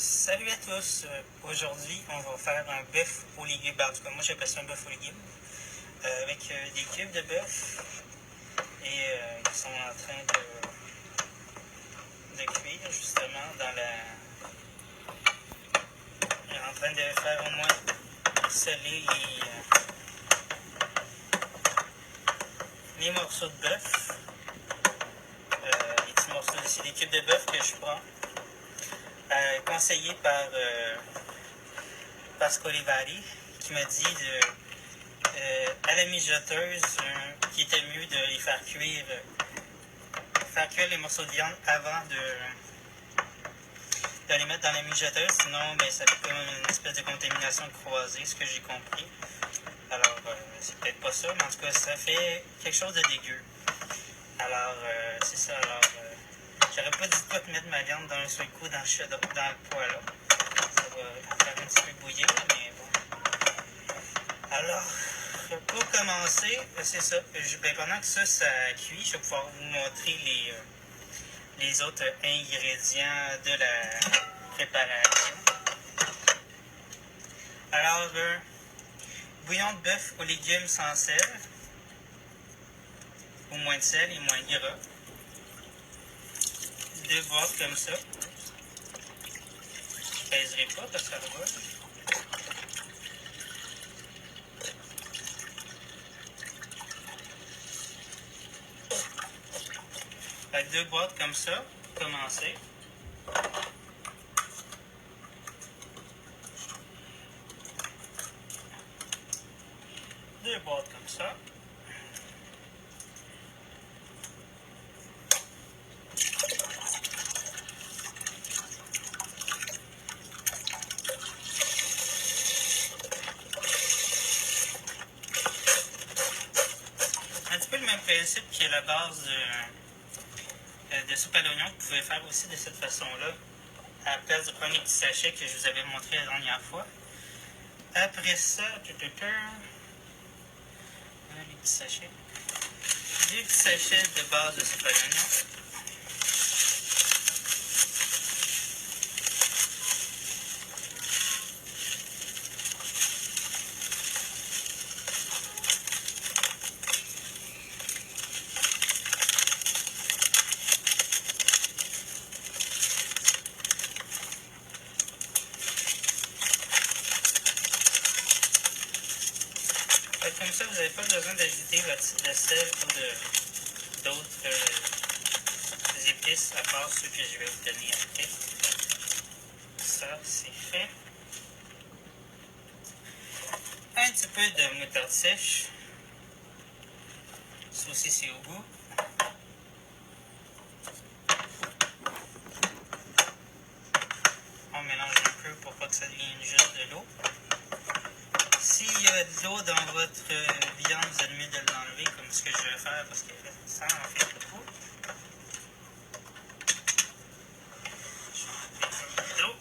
Salut à tous! Aujourd'hui, on va faire un bœuf aux légumes. En tout cas, moi j'appelle ça un bœuf aux légumes. Avec des cubes de bœuf. Et ils sont en train de cuire justement dans la. En train de faire au moins sceller les morceaux de bœuf. Les petits morceaux, c'est des cubes de bœuf que je prends. Conseillé par Pascolivari, qui m'a dit à la mijoteuse qu'il était mieux de les faire cuire les morceaux de viande avant de les mettre dans la mijoteuse, sinon ça fait comme une espèce de contamination croisée, ce que j'ai compris. Alors, c'est peut-être pas ça, mais en tout cas, ça fait quelque chose de dégueu. Alors, c'est ça. Alors, j'aurais pas dit de pas te mettre ma viande d'un seul coup dans le poêle là. Ça va faire un petit peu bouillir, mais bon. Alors, pour commencer, c'est ça. Pendant que ça cuit, je vais pouvoir vous montrer les autres ingrédients de la préparation. Alors, bouillon de bœuf aux légumes sans sel, ou moins de sel et moins de gras. 2 boîtes comme ça. Je ne pèserai pas parce que ça roule. Avec 2 boîtes comme ça, pour commencer. Deux boîtes comme ça. Un petit peu le même principe qui est la base de soupe à l'oignon que vous pouvez faire aussi de cette façon-là, à la place de prendre les petits sachets que je vous avais montré la dernière fois. Après ça, les petits sachets. 2 petits sachets de base de soupe à l'oignon. Comme ça, vous n'avez pas besoin d'ajouter de sel ou d'autres épices à part ceux que je vais vous donner après. Ça, c'est fait. Un petit peu de moutarde sèche. Ça aussi, c'est au goût. On mélange un peu pour pas que ça devienne juste de l'eau. S'il y a de l'eau dans votre viande, vous êtes mieux de l'enlever comme ce que je vais faire parce que ça en fait beaucoup. Je vais enlever un peu d'eau.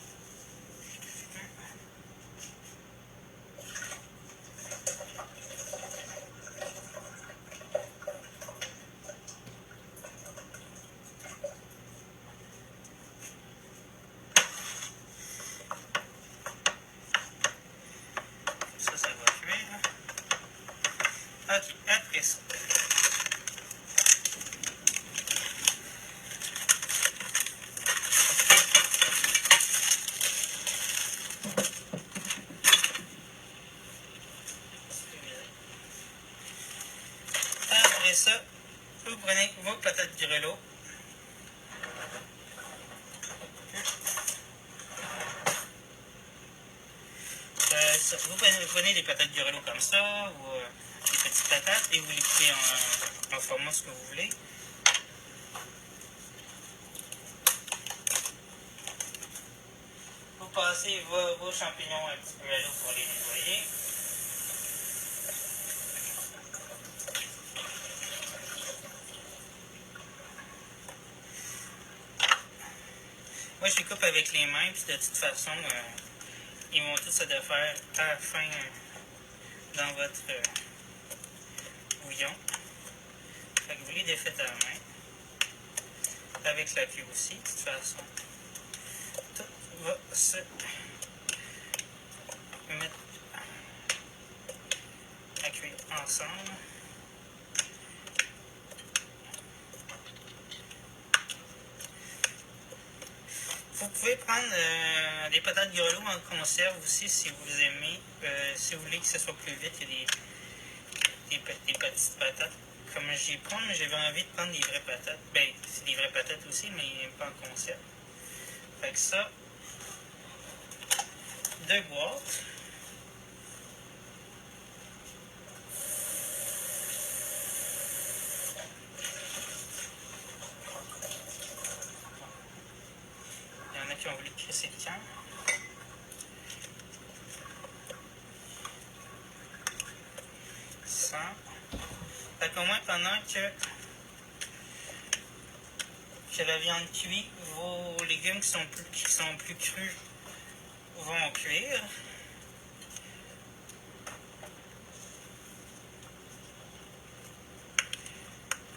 Ça va cuire. Ok, après ça. Après ça, vous prenez vos patates grelots. Vous prenez des patates grelots comme ça, ou des petites patates, et vous les coupez en format ce que vous voulez. Vous passez vos champignons un petit peu à l'eau pour les nettoyer. Moi, je les coupe avec les mains, puis de toute façon, ils vont tous se défaire à la fin dans votre bouillon. Fait que vous les défaites à la main. Avec la queue aussi, de toute façon. Tout va se mettre à cuire ensemble. Vous pouvez prendre des patates grelots en conserve aussi si vous aimez. Si vous voulez que ce soit plus vite, il y a des petites patates. Comme j'y prends, mais j'avais envie de prendre des vraies patates. Ben, c'est des vraies patates aussi, mais pas en conserve. Fait que ça, 2 boîtes. Il y en a qui ont voulu crisser le camp. Fait qu'au moins pendant que la viande cuit, vos légumes qui sont plus crus vont cuire.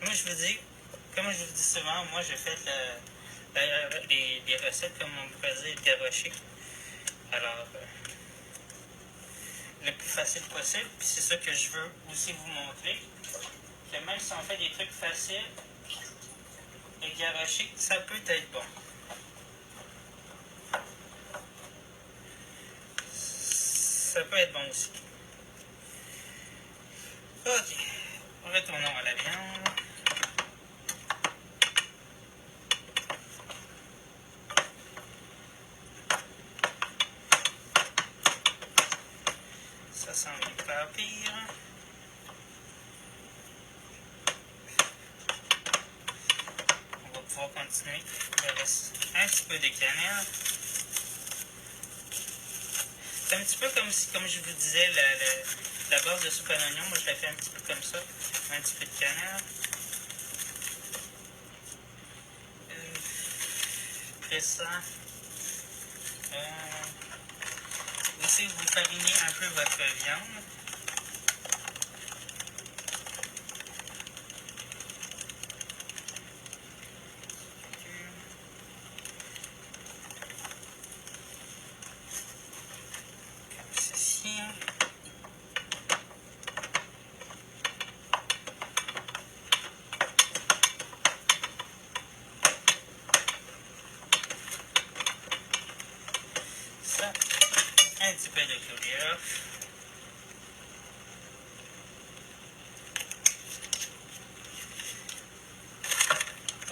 Moi je vous dis, comme je vous dis souvent, moi j'ai fait des recettes comme on pourrait dire garochées. Alors le plus facile possible, puis c'est ça que je veux aussi vous montrer. Que même si on fait des trucs faciles et garochés, ça peut être bon. Ça peut être bon aussi. Ok, retournons à la viande. Ça semble pas pire. On va pouvoir continuer. Il reste un petit peu de cannelle. C'est un petit peu comme je vous disais, la base de soupe à l'oignon. Moi, je la fais un petit peu comme ça. Un petit peu de cannelle. Après ça, aussi, vous farinez un peu votre viande. Comme ceci. Ça, un petit peu de clou d'œuf.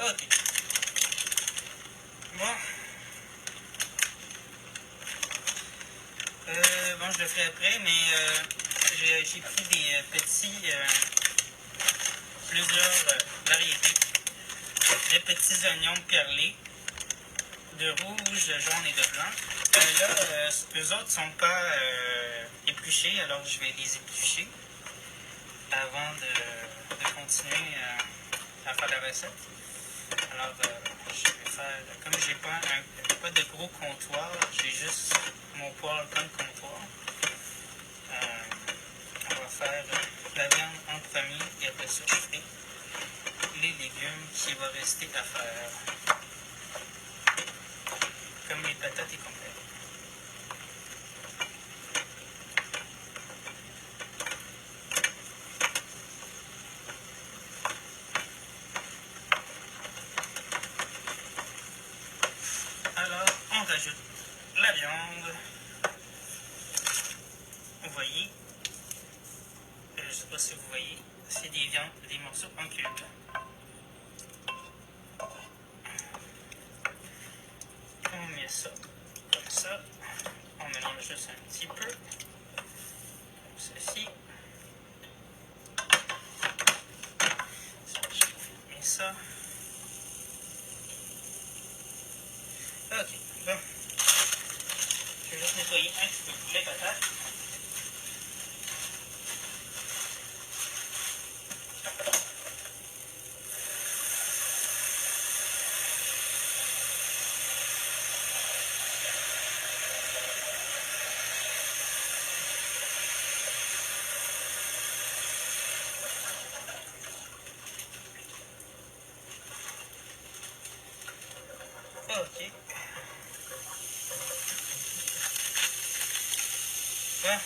Ok. Bon. Bon, je le ferai après, mais j'ai pris des plusieurs variétés de petits oignons perlés, de rouge, de jaune et de blanc. Là, eux autres ne sont pas épluchés, alors je vais les éplucher avant de continuer à faire la recette. Alors, je vais faire, comme j'ai pas de gros comptoir, j'ai juste mon poêle comme comptoir. On va faire la viande en premier et après ça, je ferai les légumes qui va rester à faire. Comme les patates et compagnie. Alors, on rajoute la viande. Vous voyez, je ne sais pas si vous voyez, c'est des morceaux en cubes. On met ça comme ça. On mélange juste un petit peu. Comme ceci. Je vais fermer ça. Ok, bon. Je vais juste nettoyer un petit peu les patates. Ok. Ouais.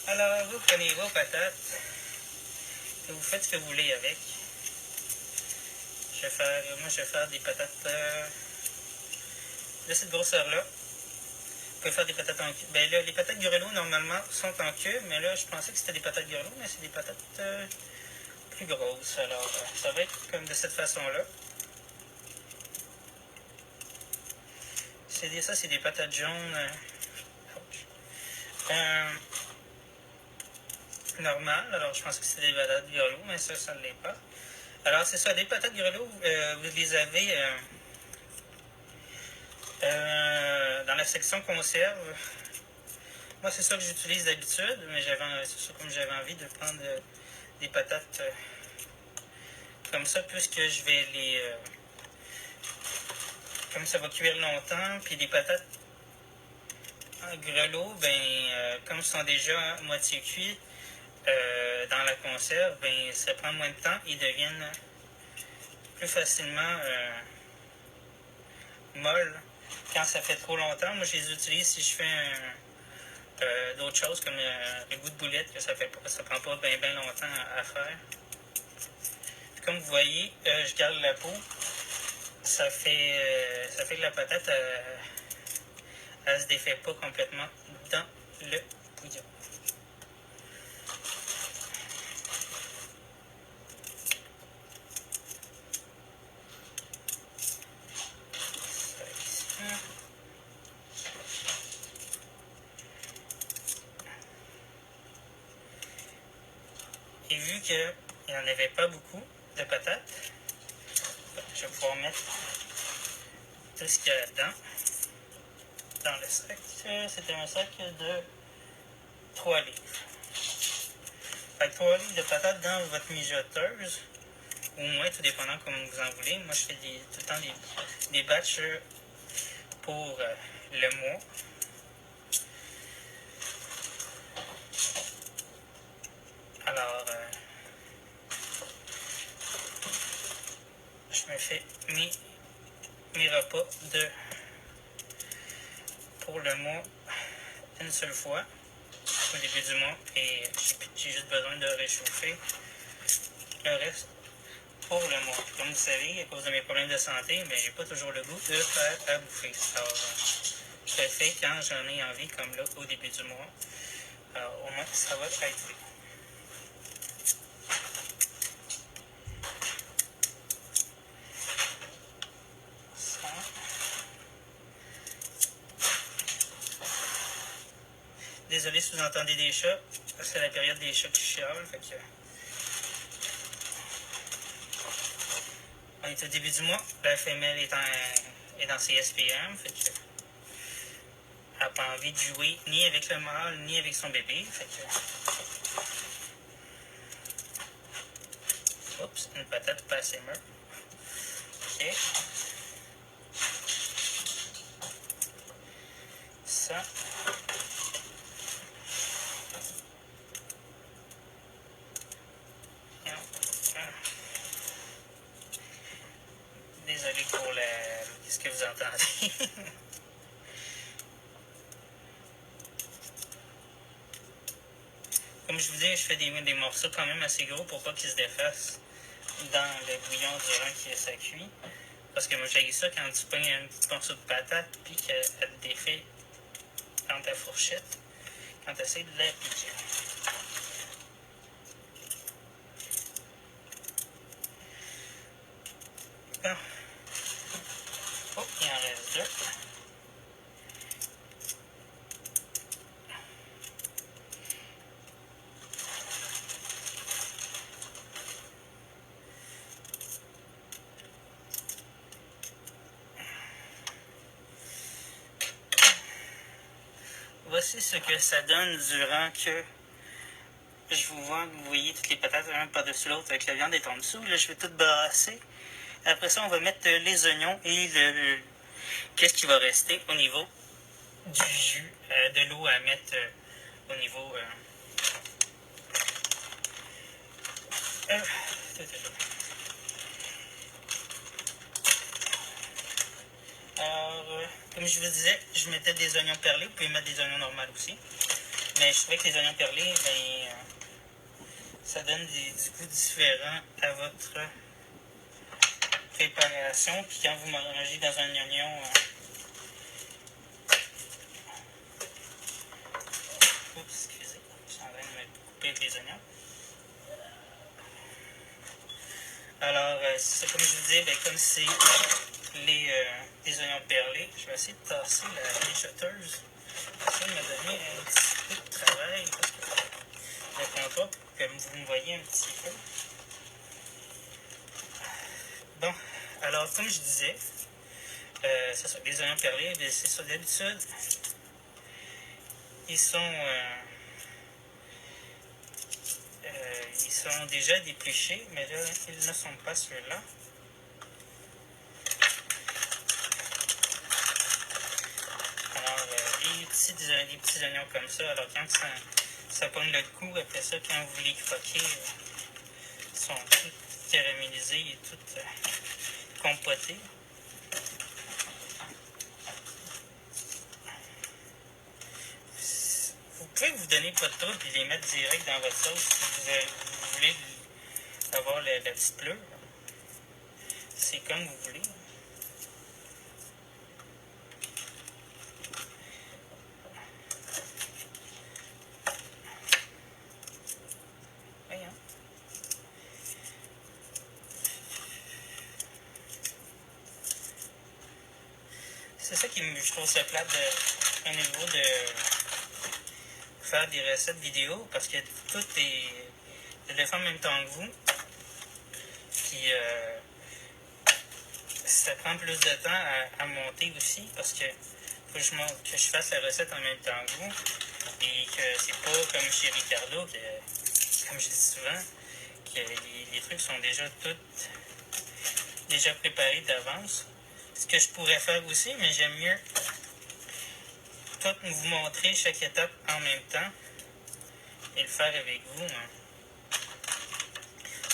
Alors, vous prenez vos patates et vous faites ce que vous voulez avec. Moi, je vais faire des patates de cette grosseur-là. Vous pouvez faire des patates en cube. Ben là, les patates Grelot, normalement, sont en cube, mais là, je pensais que c'était des patates Grelot, mais c'est des patates plus grosses. Alors, ça va être comme de cette façon-là. Ça, c'est des patates jaunes normales. Alors, je pensais que c'était des patates Grelot, mais ça ne l'est pas. Alors, c'est ça, des patates Grelot, vous les avez dans la section conserve. Moi, c'est ça que j'utilise d'habitude, mais c'est ça comme j'avais envie de prendre des patates comme ça, puisque je vais comme ça va cuire longtemps, puis les patates en grelot, comme ils sont déjà à moitié cuits dans la conserve, ça prend moins de temps, ils deviennent plus facilement molles quand ça fait trop longtemps. Moi, je les utilise si je fais d'autres choses comme le goût de boulette, que ça prend pas bien longtemps à faire. Puis comme vous voyez, je garde la peau. Ça fait que la patate, elle se défait pas complètement dans le bouillon. Et vu qu'il n'y en avait pas beaucoup de patates, je vais pouvoir mettre tout ce qu'il y a là-dedans dans le sac. C'était un sac de 3 livres. Fait que 3 livres de patates dans votre mijoteuse, ou moins, tout dépendant comme vous en voulez. Moi, je fais tout le temps des batchs pour le mois. Alors, je me fais mes repas pour le mois une seule fois au début du mois, et j'ai juste besoin de réchauffer le reste pour le mois. Comme vous savez, à cause de mes problèmes de santé, j'ai pas toujours le goût de faire à bouffer. Alors, je le fais quand j'en ai envie, comme là au début du mois. Alors, au moins, ça va être fait. Désolé si vous entendez des chats, c'est la période des chats qui chialent. Fait que... On est au début du mois, la femelle est dans ses SPM, fait que elle n'a pas envie de jouer ni avec le mâle ni avec son bébé. Fait que... Oups, une patate pas assez mûre. Ok. Ça. Désolé pour ce que vous entendez. Comme je vous dis, je fais des morceaux quand même assez gros pour pas qu'ils se défassent dans le bouillon durant que ça cuit. Parce que moi j'ai ça quand tu pognes un petit morceau de patate puis qu'elle défait dans ta fourchette quand tu essaies de la piquer. Bon. Oh, il en reste deux. Voici ce que ça donne durant que je vous vois, vous voyez toutes les patates un par-dessus l'autre avec la viande est en dessous. Là, je vais tout brasser. Après ça, on va mettre les oignons et qu'est-ce qui va rester au niveau du jus, de l'eau à mettre au niveau... Comme je vous disais, je mettais des oignons perlés. Vous pouvez mettre des oignons normaux aussi. Mais je trouvais que les oignons perlés, ça donne du goût différent à votre préparation. Puis quand vous mangez dans un oignon... Oups, excusez, je suis en train de me couper les oignons. Alors, c'est ça, comme je vous disais, comme c'est des oignons perlés, je vais essayer de tasser la mijoteuse. Ça m'a donné un petit peu de travail parce que le comptoir, pour que vous me voyez un petit peu. Bon, alors, comme je disais, c'est ça, les oignons perlés, c'est ça, d'habitude, ils sont déjà dépluchés, mais là, ils ne sont pas ceux-là. Alors, des petits oignons comme ça, alors quand ça pogne le coup, après ça, quand vous les croquez, ils sont tous caramélisés et tout compotés. Vous pouvez vous donner pas de trouble et les mettre direct dans votre sauce si vous voulez avoir la petite pleure. C'est comme vous voulez. Voyons. C'est ça qui je trouve ça plate au niveau de faire des recettes vidéo parce que tout est. Je le fais en même temps que vous. Puis ça prend plus de temps à monter aussi parce que faut que je fasse la recette en même temps que vous. Et que c'est pas comme chez Ricardo, comme je dis souvent, que les trucs sont déjà préparés d'avance. Ce que je pourrais faire aussi, mais j'aime mieux tout vous montrer chaque étape en même temps et le faire avec vous. Hein.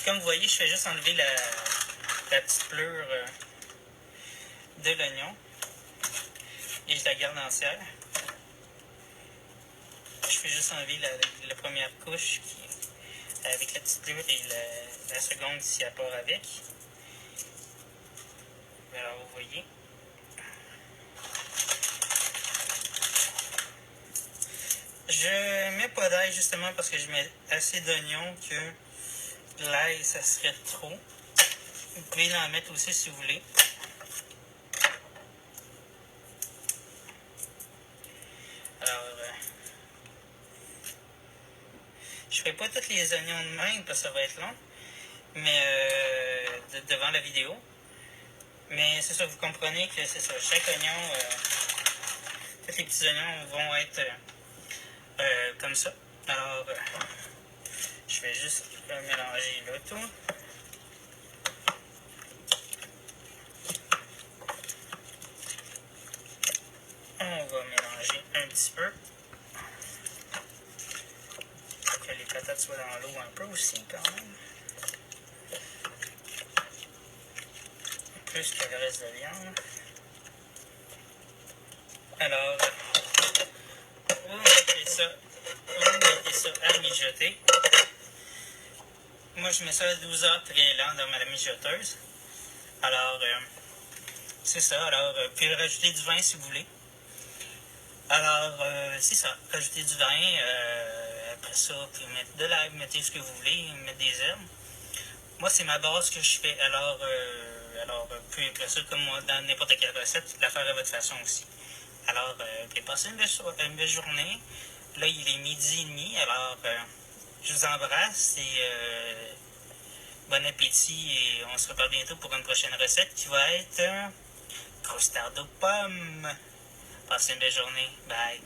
Comme vous voyez, je fais juste enlever la petite pleure de l'oignon et je la garde entière. Je fais juste enlever la première couche avec la petite pleure et la seconde qui s'y apporte avec. Alors vous voyez. Je mets pas d'ail justement parce que je mets assez d'oignons que l'ail ça serait trop. Vous pouvez en mettre aussi si vous voulez. Alors, je ferai pas tous les oignons de même parce que ça va être long, mais devant la vidéo. Mais c'est ça, vous comprenez que c'est ça. Chaque oignon, tous les petits oignons vont être comme ça. Alors, je vais juste mélanger le tout. On va mélanger un petit peu. Pour que les patates soient dans l'eau un peu aussi quand même. Plus que le reste de la viande. Alors, vous mettez ça à mijoter. Moi, je mets ça à 12 heures très lent dans ma mijoteuse. Alors, c'est ça. Alors, vous pouvez rajouter du vin si vous voulez. Alors, c'est ça. Rajouter du vin. Après ça, vous pouvez mettre de l'ail, mettez ce que vous voulez, mettre des herbes. Moi, c'est ma base que je fais. Alors, vous pouvez faire ça comme moi, dans n'importe quelle recette, la faire à votre façon aussi. Alors, vous pouvez passer une belle journée. Là, il est 12h30. Alors, je vous embrasse et bon appétit. Et on se reparle bientôt pour une prochaine recette qui va être crostard de pommes. Passez une belle journée. Bye.